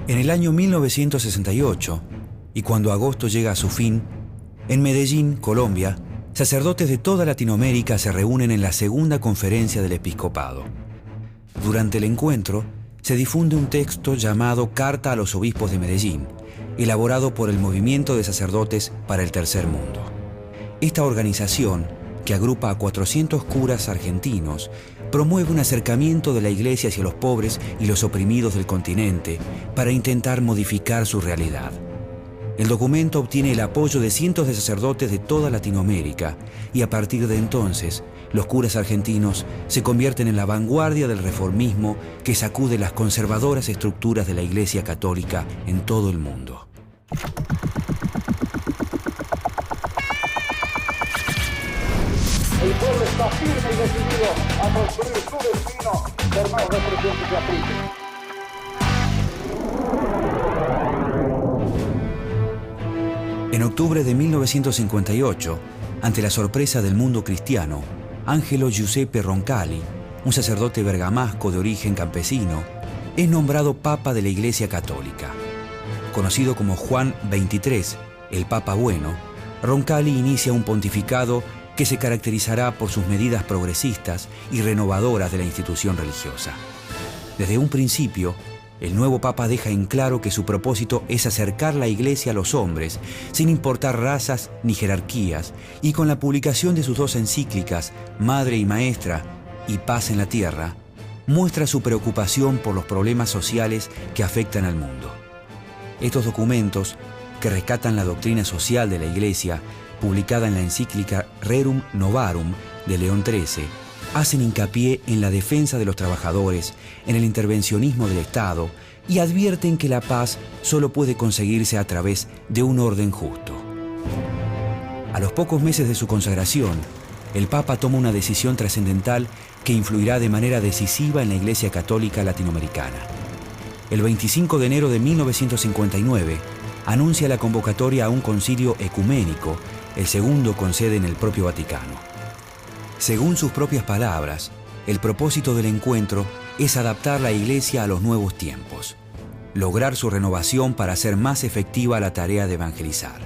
En el año 1968, y cuando agosto llega a su fin, en Medellín, Colombia, sacerdotes de toda Latinoamérica se reúnen en la segunda conferencia del episcopado. Durante el encuentro, se difunde un texto llamado Carta a los Obispos de Medellín, elaborado por el Movimiento de Sacerdotes para el Tercer Mundo. Esta organización, que agrupa a 400 curas argentinos, promueve un acercamiento de la Iglesia hacia los pobres y los oprimidos del continente para intentar modificar su realidad. El documento obtiene el apoyo de cientos de sacerdotes de toda Latinoamérica y a partir de entonces, los curas argentinos se convierten en la vanguardia del reformismo que sacude las conservadoras estructuras de la Iglesia Católica en todo el mundo. El pueblo está firme y decidido a construir su destino por más represión que se aplique. En octubre de 1958, ante la sorpresa del mundo cristiano, Angelo Giuseppe Roncalli, un sacerdote bergamasco de origen campesino, es nombrado Papa de la Iglesia Católica. Conocido como Juan XXIII, el Papa Bueno, Roncalli inicia un pontificado que se caracterizará por sus medidas progresistas y renovadoras de la institución religiosa. Desde un principio, el nuevo Papa deja en claro que su propósito es acercar la Iglesia a los hombres, sin importar razas ni jerarquías, y con la publicación de sus dos encíclicas, Madre y Maestra y Paz en la Tierra, muestra su preocupación por los problemas sociales que afectan al mundo. Estos documentos, que rescatan la doctrina social de la Iglesia, publicada en la encíclica Rerum Novarum de León XIII, hacen hincapié en la defensa de los trabajadores, en el intervencionismo del Estado y advierten que la paz solo puede conseguirse a través de un orden justo. A los pocos meses de su consagración, el Papa toma una decisión trascendental que influirá de manera decisiva en la Iglesia Católica latinoamericana. El 25 de enero de 1959, anuncia la convocatoria a un concilio ecuménico, el segundo con sede en el propio Vaticano. Según sus propias palabras, el propósito del encuentro es adaptar la Iglesia a los nuevos tiempos, lograr su renovación para hacer más efectiva la tarea de evangelizar.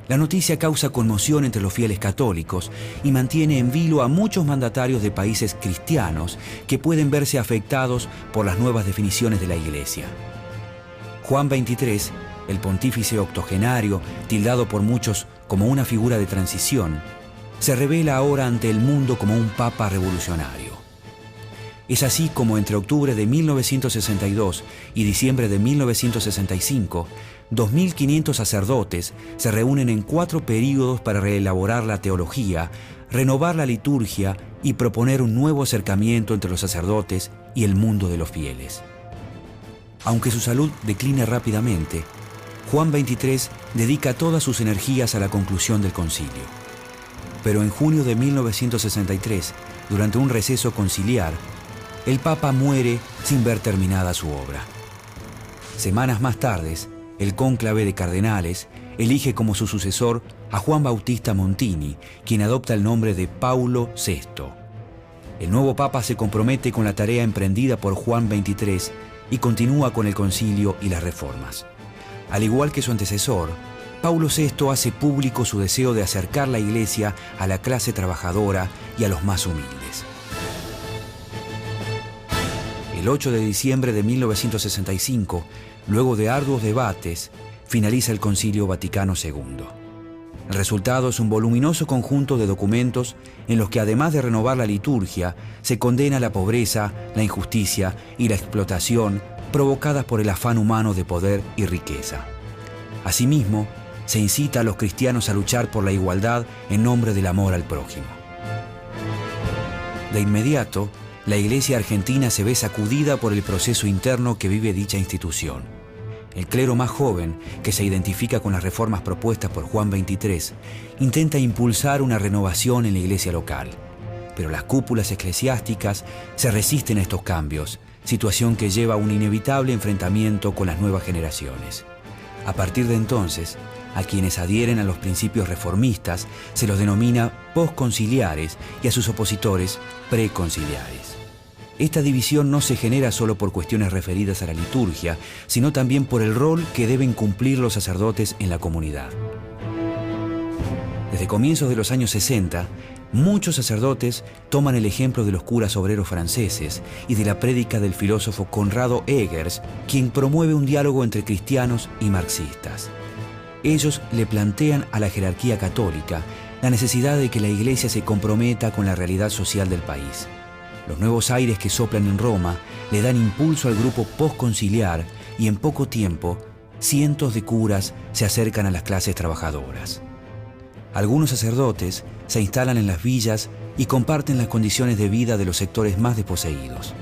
La noticia causa conmoción entre los fieles católicos y mantiene en vilo a muchos mandatarios de países cristianos que pueden verse afectados por las nuevas definiciones de la Iglesia. Juan XXIII, el pontífice octogenario, tildado por muchos como una figura de transición, se revela ahora ante el mundo como un papa revolucionario. Es así como entre octubre de 1962 y diciembre de 1965, 2.500 sacerdotes se reúnen en 4 períodos para reelaborar la teología, renovar la liturgia y proponer un nuevo acercamiento entre los sacerdotes y el mundo de los fieles. Aunque su salud decline rápidamente, Juan XXIII dedica todas sus energías a la conclusión del concilio. Pero en junio de 1963, durante un receso conciliar, el Papa muere sin ver terminada su obra. Semanas más tarde, el cónclave de cardenales elige como su sucesor a Juan Bautista Montini, quien adopta el nombre de Paulo VI. El nuevo Papa se compromete con la tarea emprendida por Juan XXIII y continúa con el concilio y las reformas. Al igual que su antecesor, Paulo VI hace público su deseo de acercar la Iglesia a la clase trabajadora y a los más humildes. El 8 de diciembre de 1965, luego de arduos debates, finaliza el Concilio Vaticano II. El resultado es un voluminoso conjunto de documentos en los que, además de renovar la liturgia, se condena la pobreza, la injusticia y la explotación provocadas por el afán humano de poder y riqueza. Asimismo, se incita a los cristianos a luchar por la igualdad en nombre del amor al prójimo. De inmediato, la Iglesia argentina se ve sacudida por el proceso interno que vive dicha institución. El clero más joven, que se identifica con las reformas propuestas por Juan XXIII, intenta impulsar una renovación en la Iglesia local. Pero las cúpulas eclesiásticas se resisten a estos cambios, situación que lleva a un inevitable enfrentamiento con las nuevas generaciones. A partir de entonces, a quienes adhieren a los principios reformistas se los denomina posconciliares y a sus opositores preconciliares. Esta división no se genera solo por cuestiones referidas a la liturgia, sino también por el rol que deben cumplir los sacerdotes en la comunidad. Desde comienzos de los años 60, muchos sacerdotes toman el ejemplo de los curas obreros franceses y de la prédica del filósofo Conrado Eggers, quien promueve un diálogo entre cristianos y marxistas. Ellos le plantean a la jerarquía católica la necesidad de que la Iglesia se comprometa con la realidad social del país. Los nuevos aires que soplan en Roma le dan impulso al grupo postconciliar y en poco tiempo, cientos de curas se acercan a las clases trabajadoras. Algunos sacerdotes se instalan en las villas y comparten las condiciones de vida de los sectores más desposeídos.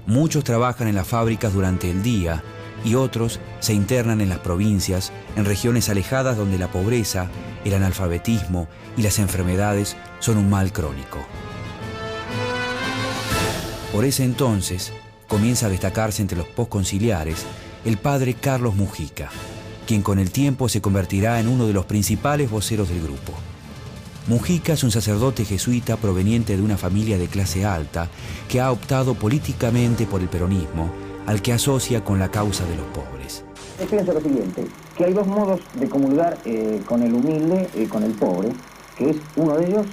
Muchos trabajan en las fábricas durante el día y otros se internan en las provincias, en regiones alejadas donde la pobreza, el analfabetismo y las enfermedades son un mal crónico. Por ese entonces comienza a destacarse entre los postconciliares el padre Carlos Mujica, quien con el tiempo se convertirá en uno de los principales voceros del grupo. Mujica es un sacerdote jesuita proveniente de una familia de clase alta que ha optado políticamente por el peronismo, al que asocia con la causa de los pobres. Yo pienso lo siguiente, que hay dos modos de comulgar con el humilde y con el pobre, que es uno de ellos,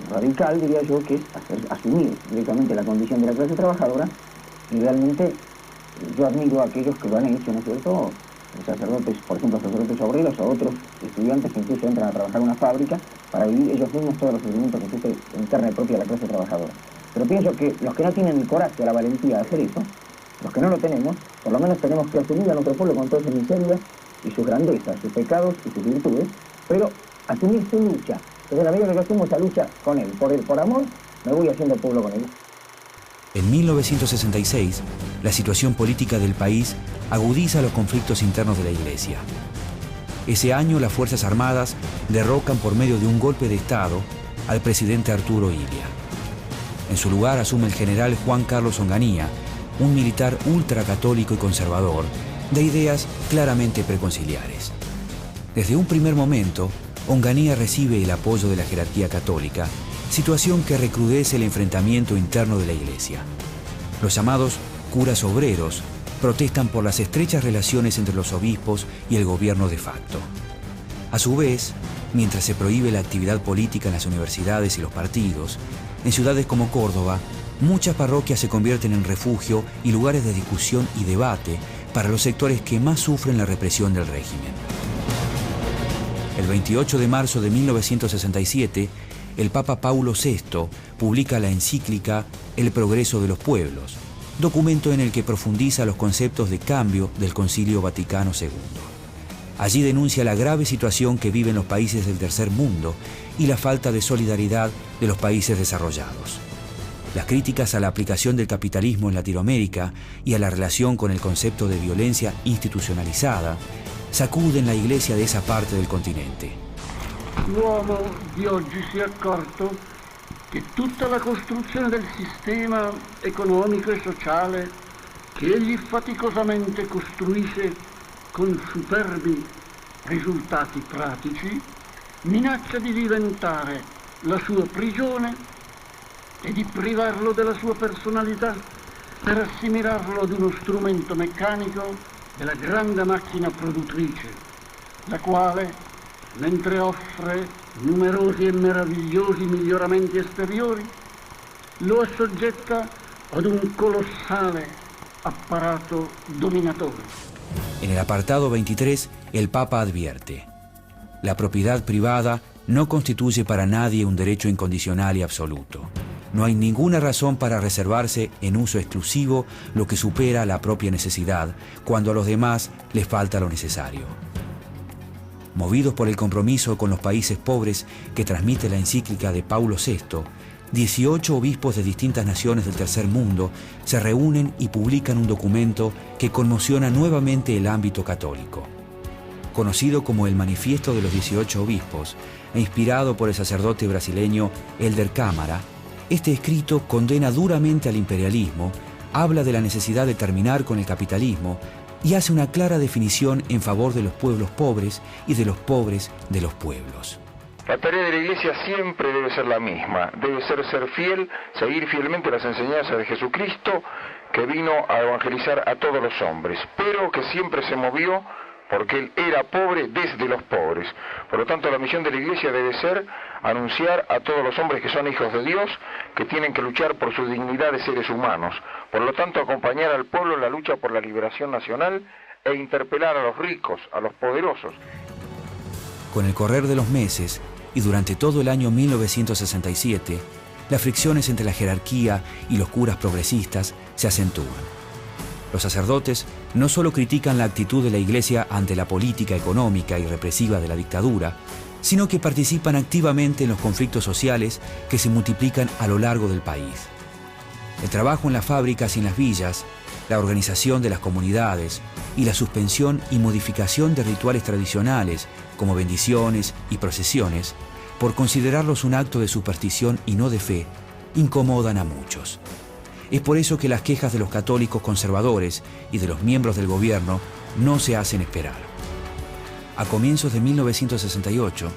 radical diría yo, que es asumir directamente la condición de la clase trabajadora, y realmente yo admiro a aquellos que lo han hecho, ¿no es cierto?, sacerdotes, por ejemplo, sacerdotes obreros o otros estudiantes que incluso entran a trabajar en una fábrica para vivir ellos mismos todos los sufrimientos que sufre en carne propia la clase trabajadora. Pero pienso que los que no tienen el coraje, la valentía de hacer eso, los que no lo tenemos, por lo menos tenemos que asumir a nuestro pueblo con todas sus miserias y sus grandezas, sus pecados y sus virtudes, pero asumir su lucha. Entonces, en la medida que yo asumo esa lucha con él, por amor, me voy haciendo pueblo con él. En 1966, la situación política del país agudiza los conflictos internos de la Iglesia. Ese año, las Fuerzas Armadas derrocan por medio de un golpe de Estado al presidente Arturo Illia. En su lugar asume el general Juan Carlos Onganía, un militar ultracatólico y conservador, de ideas claramente preconciliares. Desde un primer momento, Onganía recibe el apoyo de la jerarquía católica, situación que recrudece el enfrentamiento interno de la Iglesia. Los llamados curas obreros protestan por las estrechas relaciones entre los obispos y el gobierno de facto. A su vez, mientras se prohíbe la actividad política en las universidades y los partidos, en ciudades como Córdoba, muchas parroquias se convierten en refugio y lugares de discusión y debate para los sectores que más sufren la represión del régimen. El 28 de marzo de 1967, el Papa Paulo VI publica la encíclica El progreso de los pueblos, documento en el que profundiza los conceptos de cambio del Concilio Vaticano II. Allí denuncia la grave situación que viven los países del tercer mundo y la falta de solidaridad de los países desarrollados. Las críticas a la aplicación del capitalismo en Latinoamérica y a la relación con el concepto de violencia institucionalizada sacuden la Iglesia de esa parte del continente. L'uomo di oggi si è accorto che tutta la costruzione del sistema economico e sociale che egli faticosamente costruisce con superbi risultati pratici minaccia di diventare la sua prigione e di privarlo della sua personalità per assimilarlo ad uno strumento meccanico della grande macchina produttrice, la quale, mentre offre numerosi e meravigliosi miglioramenti esteriori, lo assoggetta ad un colossale apparato dominatore. En el apartado 23, el Papa advierte: la propiedad privada no constituye para nadie un derecho incondicional y absoluto. No hay ninguna razón para reservarse en uso exclusivo lo que supera la propia necesidad, cuando a los demás les falta lo necesario. Movidos por el compromiso con los países pobres que transmite la encíclica de Paulo VI, 18 obispos de distintas naciones del tercer mundo se reúnen y publican un documento que conmociona nuevamente el ámbito católico. Conocido como el Manifiesto de los 18 Obispos e inspirado por el sacerdote brasileño Helder Câmara, este escrito condena duramente al imperialismo, habla de la necesidad de terminar con el capitalismo y hace una clara definición en favor de los pueblos pobres y de los pobres de los pueblos. La tarea de la Iglesia siempre debe ser la misma, debe ser fiel, seguir fielmente las enseñanzas de Jesucristo, que vino a evangelizar a todos los hombres, pero que siempre se movió porque Él era pobre desde los pobres. Por lo tanto, la misión de la Iglesia debe ser anunciar a todos los hombres que son hijos de Dios, que tienen que luchar por su dignidad de seres humanos. Por lo tanto, acompañar al pueblo en la lucha por la liberación nacional e interpelar a los ricos, a los poderosos. Con el correr de los meses y durante todo el año 1967, las fricciones entre la jerarquía y los curas progresistas se acentúan. Los sacerdotes no solo critican la actitud de la Iglesia ante la política económica y represiva de la dictadura, sino que participan activamente en los conflictos sociales que se multiplican a lo largo del país. El trabajo en las fábricas y en las villas, la organización de las comunidades y la suspensión y modificación de rituales tradicionales como bendiciones y procesiones, por considerarlos un acto de superstición y no de fe, incomodan a muchos. Es por eso que las quejas de los católicos conservadores y de los miembros del gobierno no se hacen esperar. A comienzos de 1968,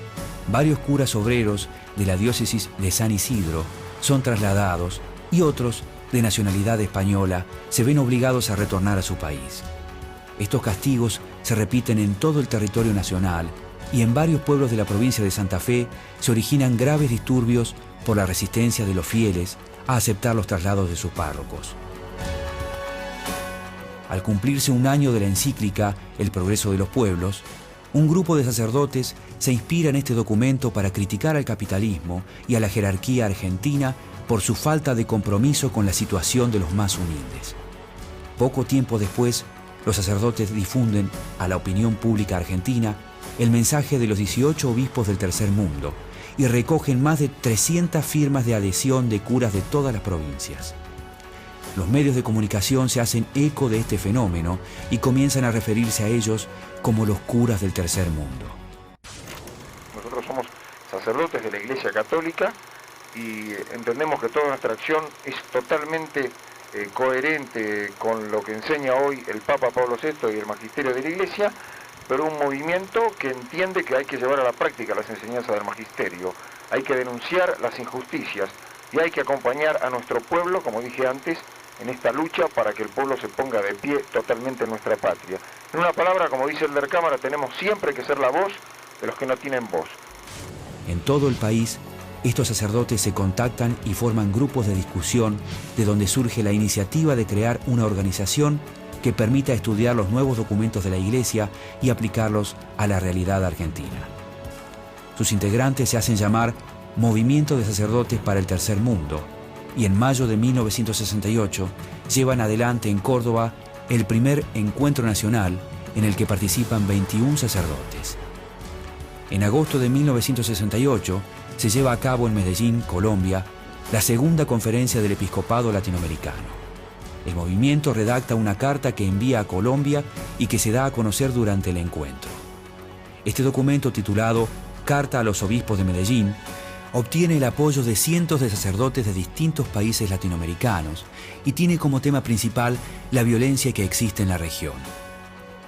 varios curas obreros de la diócesis de San Isidro son trasladados y otros, de nacionalidad española, se ven obligados a retornar a su país. Estos castigos se repiten en todo el territorio nacional y en varios pueblos de la provincia de Santa Fe se originan graves disturbios por la resistencia de los fieles a aceptar los traslados de sus párrocos. Al cumplirse un año de la encíclica El progreso de los pueblos, un grupo de sacerdotes se inspira en este documento para criticar al capitalismo y a la jerarquía argentina por su falta de compromiso con la situación de los más humildes. Poco tiempo después, los sacerdotes difunden a la opinión pública argentina el mensaje de los 18 obispos del Tercer Mundo y recogen más de 300 firmas de adhesión de curas de todas las provincias. Los medios de comunicación se hacen eco de este fenómeno y comienzan a referirse a ellos como los curas del Tercer Mundo. Nosotros somos sacerdotes de la Iglesia Católica y entendemos que toda nuestra acción es totalmente coherente con lo que enseña hoy el Papa Pablo VI y el Magisterio de la Iglesia, pero un movimiento que entiende que hay que llevar a la práctica las enseñanzas del Magisterio, hay que denunciar las injusticias y hay que acompañar a nuestro pueblo, como dije antes, en esta lucha para que el pueblo se ponga de pie totalmente en nuestra patria. En una palabra, como dice el de la Cámara, tenemos siempre que ser la voz de los que no tienen voz. En todo el país, estos sacerdotes se contactan y forman grupos de discusión, de donde surge la iniciativa de crear una organización que permita estudiar los nuevos documentos de la Iglesia y aplicarlos a la realidad argentina. Sus integrantes se hacen llamar Movimiento de Sacerdotes para el Tercer Mundo y en mayo de 1968 llevan adelante en Córdoba el primer encuentro nacional en el que participan 21 sacerdotes. En agosto de 1968 se lleva a cabo en Medellín, Colombia, la segunda conferencia del Episcopado Latinoamericano. El movimiento redacta una carta que envía a Colombia y que se da a conocer durante el encuentro. Este documento, titulado Carta a los Obispos de Medellín, obtiene el apoyo de cientos de sacerdotes de distintos países latinoamericanos y tiene como tema principal la violencia que existe en la región.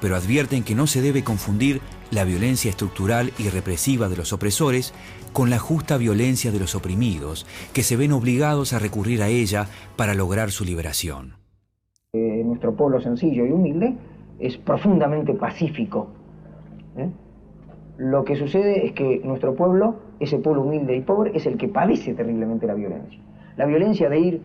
Pero advierten que no se debe confundir la violencia estructural y represiva de los opresores con la justa violencia de los oprimidos, que se ven obligados a recurrir a ella para lograr su liberación. Nuestro pueblo sencillo y humilde es profundamente pacífico. Lo que sucede es que nuestro pueblo, ese pueblo humilde y pobre, es el que padece terriblemente la violencia. La violencia de ir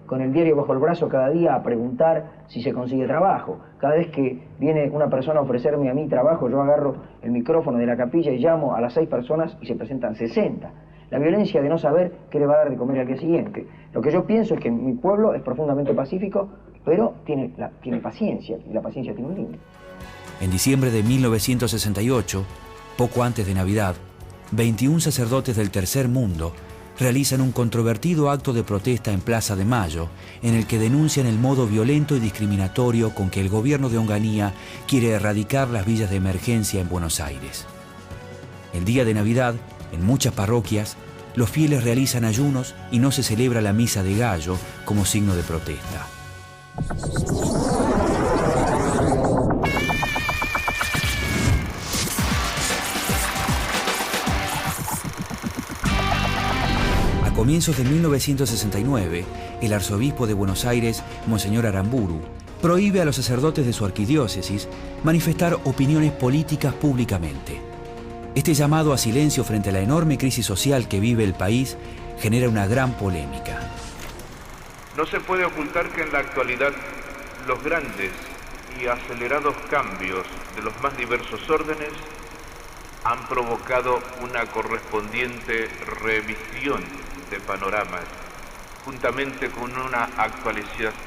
con el diario bajo el brazo cada día a preguntar si se consigue trabajo. Cada vez que viene una persona a ofrecerme a mí trabajo, yo agarro el micrófono de la capilla y llamo a las 6 personas y se presentan 60. La violencia de no saber qué le va a dar de comer al día siguiente. Lo que yo pienso es que mi pueblo es profundamente pacífico, pero tiene paciencia, y la paciencia tiene un límite. En diciembre de 1968, poco antes de Navidad, 21 sacerdotes del Tercer Mundo realizan un controvertido acto de protesta en Plaza de Mayo, en el que denuncian el modo violento y discriminatorio con que el gobierno de Onganía quiere erradicar las villas de emergencia en Buenos Aires. El día de Navidad, en muchas parroquias, los fieles realizan ayunos y no se celebra la misa de gallo como signo de protesta. comienzos de 1969, el arzobispo de Buenos Aires, Monseñor Aramburu, prohíbe a los sacerdotes de su arquidiócesis manifestar opiniones políticas públicamente. Este llamado a silencio frente a la enorme crisis social que vive el país genera una gran polémica. No se puede ocultar que en la actualidad los grandes y acelerados cambios de los más diversos órdenes han provocado una correspondiente revisión de panoramas, juntamente con una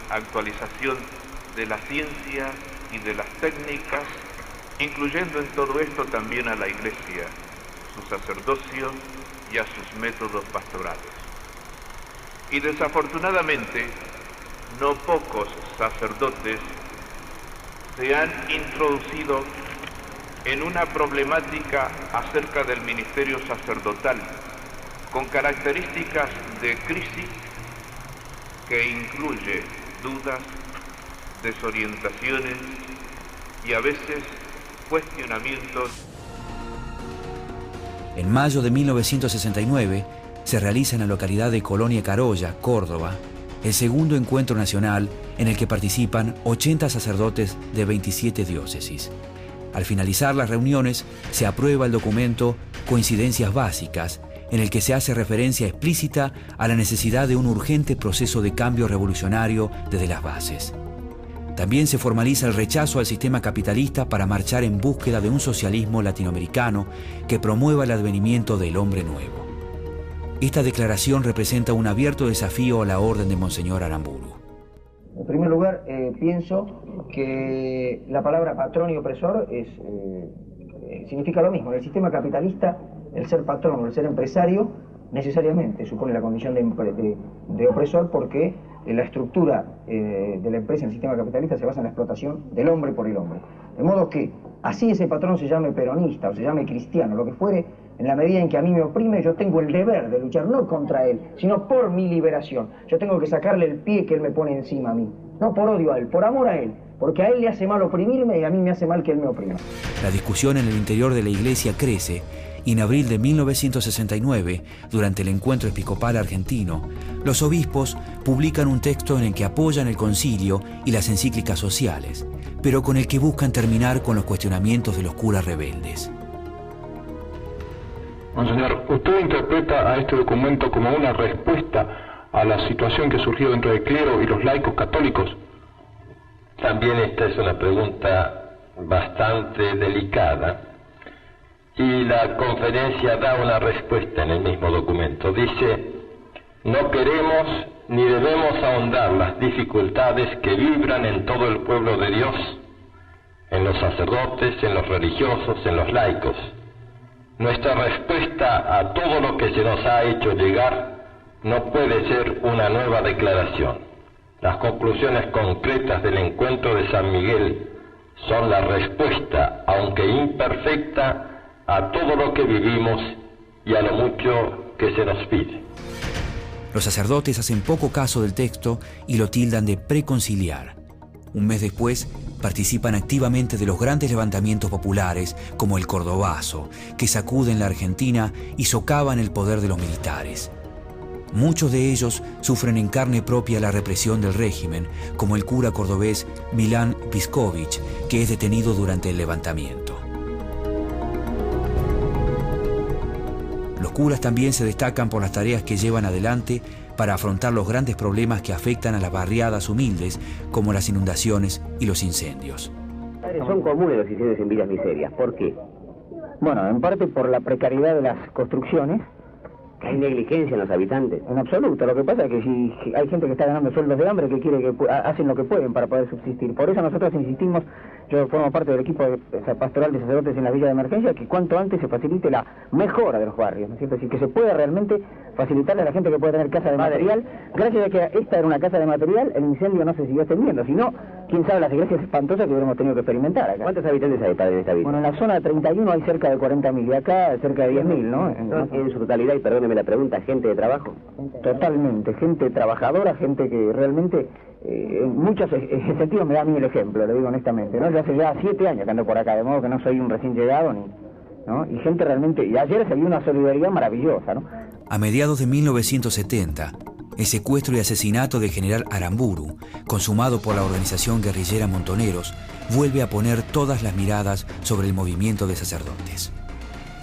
actualización de la ciencia y de las técnicas, incluyendo en todo esto también a la Iglesia, su sacerdocio y a sus métodos pastorales. Y desafortunadamente, no pocos sacerdotes se han introducido en una problemática acerca del ministerio sacerdotal, con características de crisis que incluye dudas, desorientaciones y a veces cuestionamientos. En mayo de 1969 se realiza en la localidad de Colonia Carolla, Córdoba, el segundo encuentro nacional en el que participan 80 sacerdotes de 27 diócesis. Al finalizar las reuniones, se aprueba el documento Coincidencias Básicas, en el que se hace referencia explícita a la necesidad de un urgente proceso de cambio revolucionario desde las bases. También se formaliza el rechazo al sistema capitalista para marchar en búsqueda de un socialismo latinoamericano que promueva el advenimiento del hombre nuevo. Esta declaración representa un abierto desafío a la orden de Monseñor Aramburu. En primer lugar, pienso que la palabra patrón y opresor significa lo mismo. En el sistema capitalista, el ser patrón o el ser empresario necesariamente supone la condición de opresor, porque la estructura de la empresa en el sistema capitalista se basa en la explotación del hombre por el hombre. De modo que, así ese patrón se llame peronista o se llame cristiano, lo que fuere, en la medida en que a mí me oprime, yo tengo el deber de luchar no contra él, sino por mi liberación. Yo tengo que sacarle el pie que él me pone encima a mí, no por odio a él, por amor a él, porque a él le hace mal oprimirme y a mí me hace mal que él me oprima. La discusión en el interior de la Iglesia crece y en abril de 1969, durante el encuentro episcopal argentino, los obispos publican un texto en el que apoyan el concilio y las encíclicas sociales, pero con el que buscan terminar con los cuestionamientos de los curas rebeldes. Monseñor, ¿usted interpreta a este documento como una respuesta a la situación que surgió dentro del clero y los laicos católicos? También esta es una pregunta bastante delicada y la conferencia da una respuesta en el mismo documento. Dice: no queremos ni debemos ahondar las dificultades que vibran en todo el pueblo de Dios, en los sacerdotes, en los religiosos, en los laicos. Nuestra respuesta a todo lo que se nos ha hecho llegar no puede ser una nueva declaración. Las conclusiones concretas del encuentro de San Miguel son la respuesta, aunque imperfecta, a todo lo que vivimos y a lo mucho que se nos pide. Los sacerdotes hacen poco caso del texto y lo tildan de preconciliar. Un mes después, participan activamente de los grandes levantamientos populares, como el Cordobazo, que sacuden la Argentina y socavan el poder de los militares. Muchos de ellos sufren en carne propia la represión del régimen, como el cura cordobés Milán Piskovich, que es detenido durante el levantamiento. Los curas también se destacan por las tareas que llevan adelante para afrontar los grandes problemas que afectan a las barriadas humildes, como las inundaciones y los incendios. Son comunes los incendios en villas miserias. ¿Por qué? Bueno, en parte por la precariedad de las construcciones. ¿Hay negligencia en los habitantes? En absoluto. Lo que pasa es que si hay gente que está ganando sueldos de hambre, que quiere que hacen lo que pueden para poder subsistir. Por eso nosotros insistimos, yo formo parte del equipo pastoral de sacerdotes en la villa de emergencia, que cuanto antes se facilite la mejora de los barrios, ¿no es cierto? Es decir, que se pueda realmente facilitarle a la gente que puede tener casa de material. Gracias a que esta era una casa de material, el incendio no se siguió extendiendo. Si no, quién sabe las iglesias espantosas que hubiéramos tenido que experimentar acá. ¿Cuántos habitantes hay, padre, en esta villa? Bueno, en la zona 31 hay cerca de 40.000 y acá cerca de 10.000, ¿no? En su totalidad, y perdóneme la pregunta, ¿gente de trabajo? Totalmente, gente trabajadora, gente que realmente, en muchos sentidos me da a mí el ejemplo, le digo honestamente, ¿no? Yo hace ya 7 años que ando por acá, de modo que no soy un recién llegado ¿no? Y gente realmente... Y ayer se vio una solidaridad maravillosa, ¿no? A mediados de 1970, el secuestro y asesinato del general Aramburu, consumado por la organización guerrillera Montoneros, vuelve a poner todas las miradas sobre el movimiento de sacerdotes.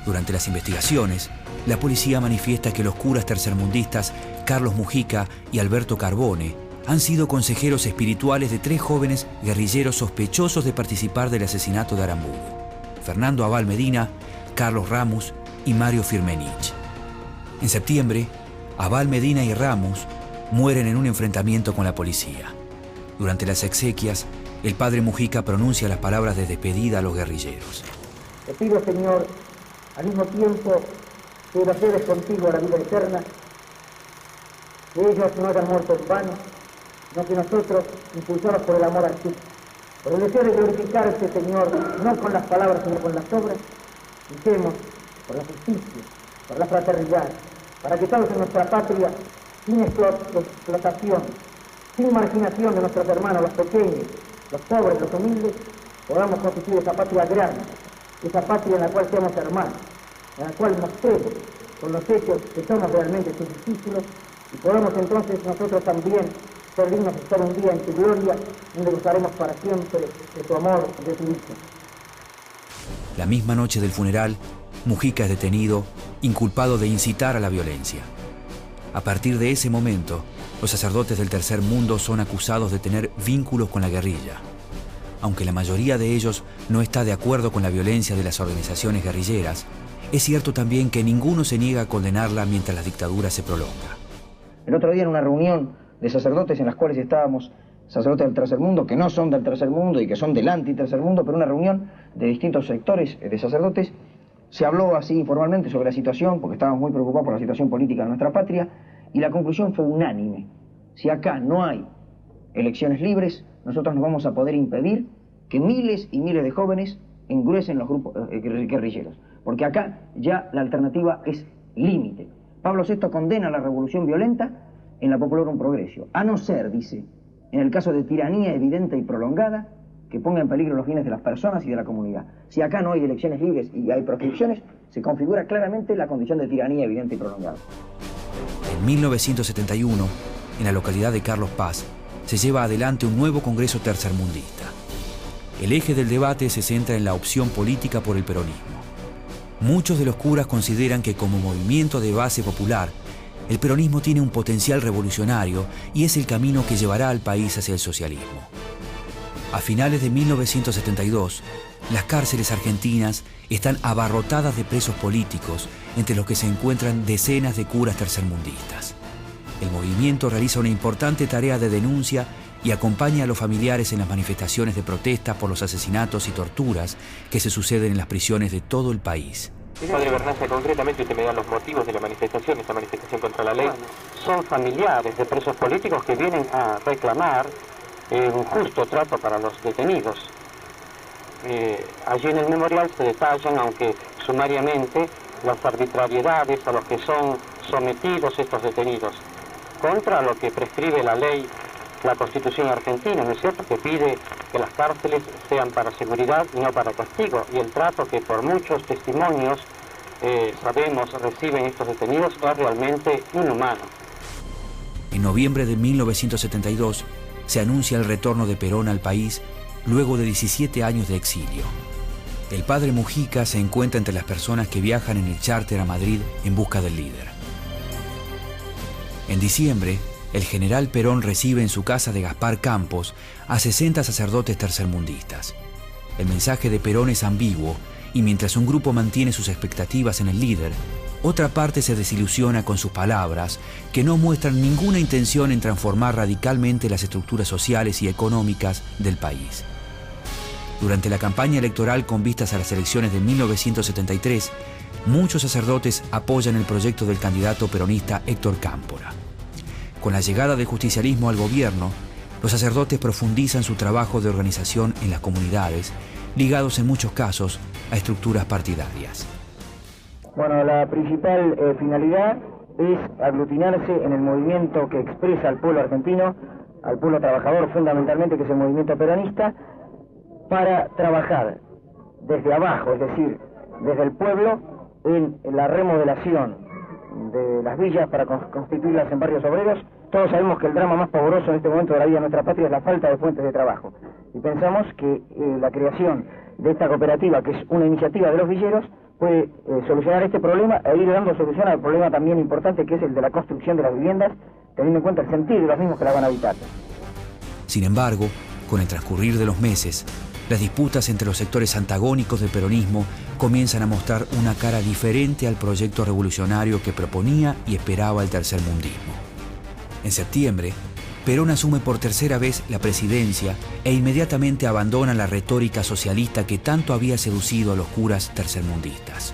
Durante las investigaciones, la policía manifiesta que los curas tercermundistas Carlos Mujica y Alberto Carbone han sido consejeros espirituales de 3 jóvenes guerrilleros sospechosos de participar del asesinato de Aramburu: Fernando Abal Medina, Carlos Ramos y Mario Firmenich. En septiembre, Abal Medina y Ramos mueren en un enfrentamiento con la policía. Durante las exequias, el padre Mujica pronuncia las palabras de despedida a los guerrilleros. Te pido, Señor, al mismo tiempo que los lleves contigo a la vida eterna, que ellos no hayan muerto en vano, sino que nosotros, impulsados por el amor a ti, por el deseo de glorificarte, Señor, no con las palabras sino con las obras, luchemos por la justicia, por la fraternidad, para que todos en nuestra patria, sin explotación, sin marginación de nuestros hermanos, los pequeños, los pobres, los humildes, podamos constituir esa patria grande, esa patria en la cual seamos hermanos, en la cual mostremos con los hechos que somos realmente sus discípulos, y podamos entonces nosotros también ser dignos de estar un día en tu gloria, donde gozaremos para siempre de tu amor y de tu Hijo. La misma noche del funeral, Mujica es detenido, inculpado de incitar a la violencia. A partir de ese momento, los sacerdotes del Tercer Mundo son acusados de tener vínculos con la guerrilla. Aunque la mayoría de ellos no está de acuerdo con la violencia de las organizaciones guerrilleras, es cierto también que ninguno se niega a condenarla mientras la dictadura se prolonga. El otro día en una reunión de sacerdotes en las cuales estábamos sacerdotes del Tercer Mundo, que no son del Tercer Mundo y que son del anti-Tercer Mundo, pero una reunión de distintos sectores de sacerdotes, se habló así informalmente sobre la situación, porque estábamos muy preocupados por la situación política de nuestra patria, y la conclusión fue unánime. Si acá no hay elecciones libres, nosotros no vamos a poder impedir que miles y miles de jóvenes engruesen los grupos guerrilleros, porque acá ya la alternativa es límite. Pablo VI condena la revolución violenta en la Populorum Progressio, a no ser, dice, en el caso de tiranía evidente y prolongada, que ponga en peligro los bienes de las personas y de la comunidad. Si acá no hay elecciones libres y hay proscripciones, se configura claramente la condición de tiranía evidente y prolongada. En 1971, en la localidad de Carlos Paz, se lleva adelante un nuevo Congreso tercermundista. El eje del debate se centra en la opción política por el peronismo. Muchos de los curas consideran que como movimiento de base popular, el peronismo tiene un potencial revolucionario y es el camino que llevará al país hacia el socialismo. A finales de 1972, las cárceles argentinas están abarrotadas de presos políticos, entre los que se encuentran decenas de curas tercermundistas. El movimiento realiza una importante tarea de denuncia y acompaña a los familiares en las manifestaciones de protesta por los asesinatos y torturas que se suceden en las prisiones de todo el país. Padre Bernaza, concretamente usted me da los motivos de la manifestación, esta manifestación contra la ley. Son familiares de presos políticos que vienen a reclamar un justo trato para los detenidos. Allí en el memorial se detallan, aunque sumariamente, las arbitrariedades a los que son sometidos estos detenidos, contra lo que prescribe la ley, la Constitución argentina, ¿no es cierto?, que pide que las cárceles sean para seguridad y no para castigo, y el trato que por muchos testimonios sabemos reciben estos detenidos es realmente inhumano. En noviembre de 1972 se anuncia el retorno de Perón al país luego de 17 años de exilio. El padre Mujica se encuentra entre las personas que viajan en el charter a Madrid en busca del líder. En diciembre, el general Perón recibe en su casa de Gaspar Campos a 60 sacerdotes tercermundistas. El mensaje de Perón es ambiguo y mientras un grupo mantiene sus expectativas en el líder, otra parte se desilusiona con sus palabras que no muestran ninguna intención en transformar radicalmente las estructuras sociales y económicas del país. Durante la campaña electoral con vistas a las elecciones de 1973, muchos sacerdotes apoyan el proyecto del candidato peronista Héctor Cámpora. Con la llegada del justicialismo al gobierno, los sacerdotes profundizan su trabajo de organización en las comunidades, ligados en muchos casos a estructuras partidarias. Bueno, la principal finalidad es aglutinarse en el movimiento que expresa al pueblo argentino, al pueblo trabajador fundamentalmente, que es el movimiento peronista, para trabajar desde abajo, es decir, desde el pueblo en la remodelación de las villas para constituirlas en barrios obreros. Todos sabemos que el drama más pavoroso en este momento de la vida de nuestra patria es la falta de fuentes de trabajo. Y pensamos que la creación de esta cooperativa, que es una iniciativa de los villeros, puede solucionar este problema e ir dando solución al problema también importante que es el de la construcción de las viviendas, teniendo en cuenta el sentir de los mismos que la van a habitar. Sin embargo, con el transcurrir de los meses, las disputas entre los sectores antagónicos del peronismo comienzan a mostrar una cara diferente al proyecto revolucionario que proponía y esperaba el tercermundismo. En septiembre, Perón asume por tercera vez la presidencia e inmediatamente abandona la retórica socialista que tanto había seducido a los curas tercermundistas.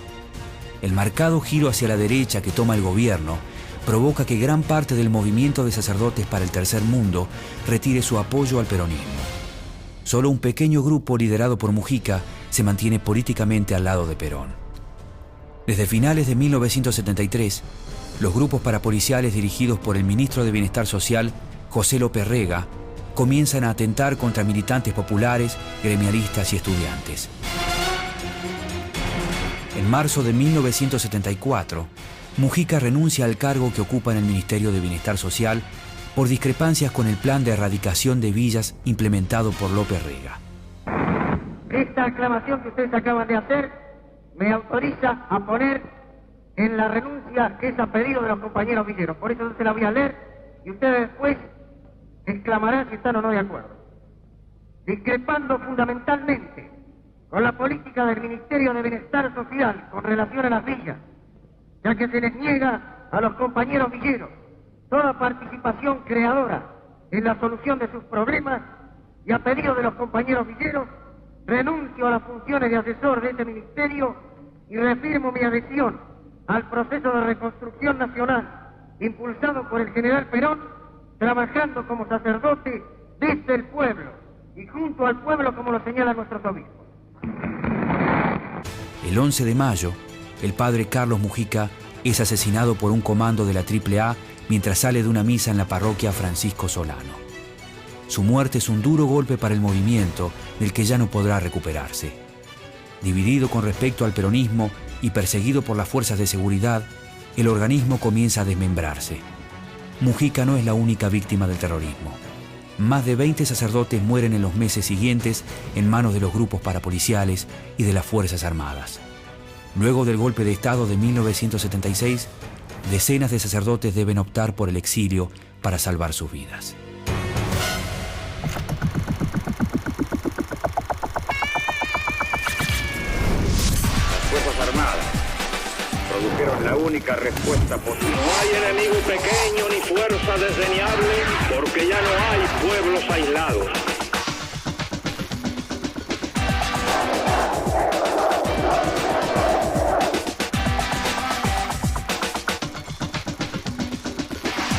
El marcado giro hacia la derecha que toma el gobierno provoca que gran parte del movimiento de sacerdotes para el tercer mundo retire su apoyo al peronismo. Solo un pequeño grupo liderado por Mujica se mantiene políticamente al lado de Perón. Desde finales de 1973, los grupos parapoliciales dirigidos por el ministro de Bienestar Social, José López Rega, comienzan a atentar contra militantes populares, gremialistas y estudiantes. En marzo de 1974, Mujica renuncia al cargo que ocupa en el Ministerio de Bienestar Social por discrepancias con el plan de erradicación de villas implementado por López Rega. Esta aclamación que ustedes acaban de hacer me autoriza a poner en la renuncia que es a pedido de los compañeros villeros. Por eso no se la voy a leer y ustedes después exclamarán si están o no de acuerdo. Discrepando fundamentalmente con la política del Ministerio de Bienestar Social con relación a las villas, ya que se les niega a los compañeros villeros toda participación creadora en la solución de sus problemas, y a pedido de los compañeros villeros, renuncio a las funciones de asesor de este ministerio y reafirmo mi adhesión al proceso de reconstrucción nacional impulsado por el general Perón, trabajando como sacerdote desde el pueblo y junto al pueblo, como lo señalan nuestros obispos. El 11 de mayo, el padre Carlos Mujica es asesinado por un comando de la AAA mientras sale de una misa en la parroquia Francisco Solano. Su muerte es un duro golpe para el movimiento del que ya no podrá recuperarse. Dividido con respecto al peronismo y perseguido por las fuerzas de seguridad, el organismo comienza a desmembrarse. Mujica no es la única víctima del terrorismo. Más de 20 sacerdotes mueren en los meses siguientes en manos de los grupos parapoliciales y de las Fuerzas Armadas. Luego del golpe de Estado de 1976, decenas de sacerdotes deben optar por el exilio para salvar sus vidas. Las Fuerzas Armadas produjeron la única respuesta posible. No hay enemigo pequeño ni fuerza desdeñable, porque ya no hay pueblos aislados.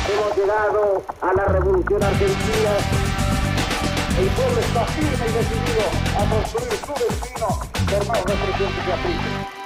Hemos llegado a la Revolución Argentina. El pueblo está firme y decidido a construir su destino por más represión que se aplique.